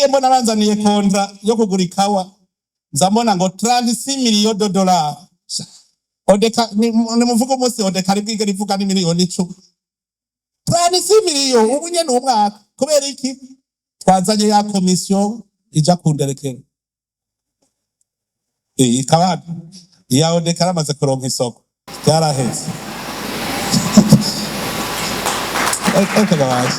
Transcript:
nagiye mbona banzaniye kontra yo kugura ikawa nzambona ngo 36 millions de dollars. Odeka ni muvuga umunsi Odeka ribwige rivuga ni miliyoni 10. 36 millions ubu nyene umwaka kubera iki twazanye ya commission ija kunderekera ikawa ya Odeka ramaze kuronka isoko yaraheze. Okay guys.